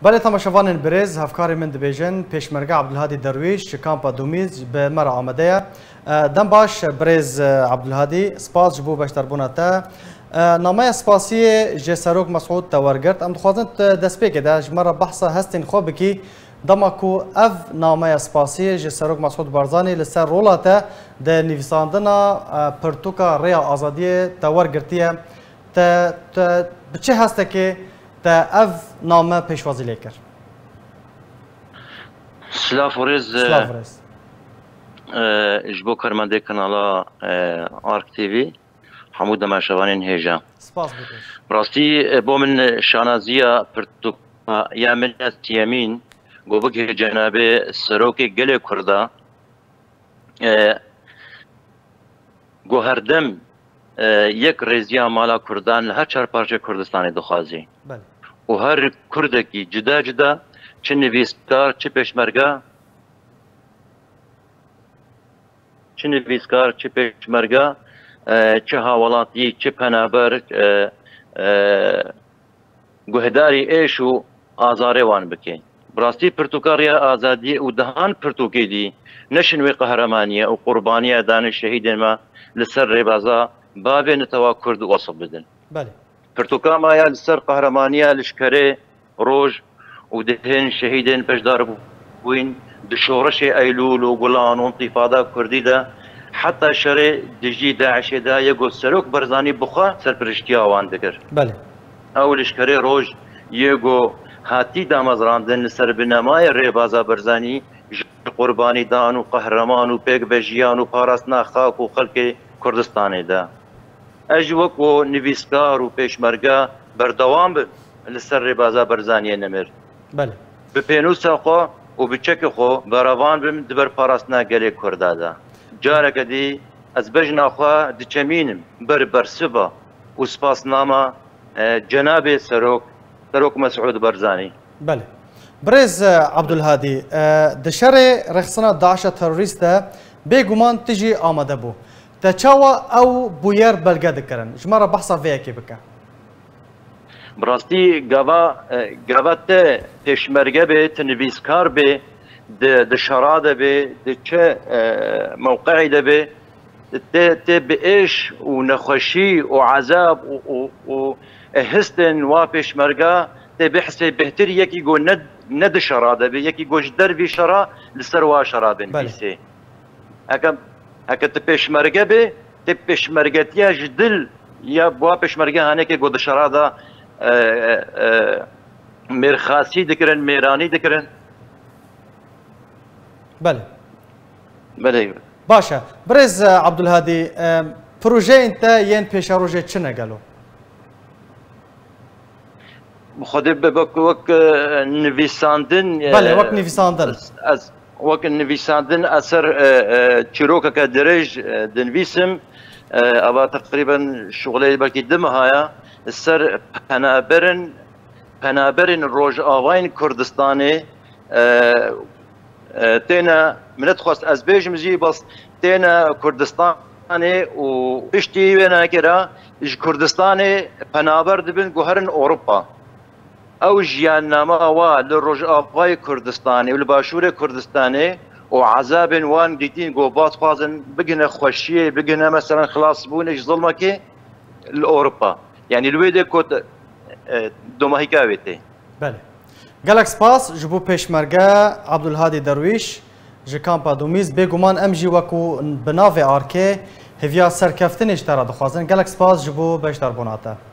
بله تماشاوان برز هفکار من دبیجن پیشمرگه عبدالهادی درویش کامپا دومیز به مر آمده دم باش برز عبدالهادی سپاس جبو بشتر بوناتا نامه سپاسی جسروک مسعود تورگرد ام دخوازن دست پیکه ده جمره بحثا هستین خوب کی دماکو اف نامه سپاسی جسروک مسعود بارزانی لسر رولاته ده نویساندنا پرتوکا ریا آزادی تورگردیه بچه هسته که تا اف نامه پیشوازی لیکر سلاف ورز اجبو کرمانده کانالا آرک تیوی حمود ماشوانین هیجا سپاس بکش براستی بو من شانازیا پرتو یا من یمین گوبک جناب سروک گل کردا گوهردم یک رزیا مالا کردان هر چهار پارچه کردستانی دخوازی و هر کردکی جدا جدا چه نویسکار چه پیشمرگه چه هاولاتی چه پنابر گوهداری ایش و آزاره وان بکن براستی پرتوکاریا آزادی و دهان پرتوکی دی نشنوی قهرمانیه و قربانیه دان شهید ما لسر ریبازا بابه نتوا کرد وصف بدن بله پرتوکا ما یا لسر قهرمانیه لشکره روج و دهن شهیدین پشدار بوین دشورش ایلول و گلان و انتفاضه کردی ده حتی شر دجی داعش ده یگو سروک برزانی بخوا سرپرشتی آوان دکر بله او لشکره روج یگو هاتی دامزراندن لسر بنمای ریبازا برزانی قربانی دان و قهرمان و پیک بجیان و پاراسنا خاک و خلق کردستان ده اجوک و نویسکار و پیشمرگه بردوام لسر ریبازا برزانی نمر بله به پینوسا خو و به چک خو براوان بم دبر پاراسنا گلی کرده ده جارک دی از بجنا خو دچمینم برسبا و سپاس نامه جناب سروک مسعود برزانی بله برز عبدالهادی دشر رخصنا داعش تروریست بگمان تجی آمده بو تچاوا او بویر بلگه دکرن جمارا بحثا ویا کی بکه براستی گاوات پیشمرگه به تنویسکار به د شراده به د چه موقعی ده به ت بايش ونخشي وعذاب وهستن واپش مرقا تبحثي بهتر يكي جو ند شراده به يكي جوش دربي شرا لسروا شرابن بيسي هكا تبش مرقا به تبش مرقتيا جدل يا واپش مرقا هنيك جو شراده مرخاصي دكرن ميراني دكرن بله باشه برز عبدالهادی پروژه انت ین پیش روژه چه نگلو خودی بک وک نویساندن بله وک نویساندن از وک نویساندن اثر چیروک که درج دنویسم اما تقریبا شغلی بلکی دم هایا سر پنابرن روج آواین کردستانی تینا منت خواست از بیجم زی بس تینا کردستانی و پشتی وینا کرا کردستانی پنابر دبن گوهرن اوروپا او جیان نامه وا لروج آفای کردستانی و لباشور کردستانی و عذاب وان دیتین گوبات خوازن بگنه خوشیه بگنه مثلا خلاص بونش ظلمه که لاوروپا یعنی الویده کت دوماهی کاویته بله گلک سپاس جبو پیشمرگه عبدالهادی درویش جه کامپا دومیز بگومان ام جی وکو بناو آرکه هفیا سرکفتنش ترا دخوازن گلک سپاس جبو بشتر بوناته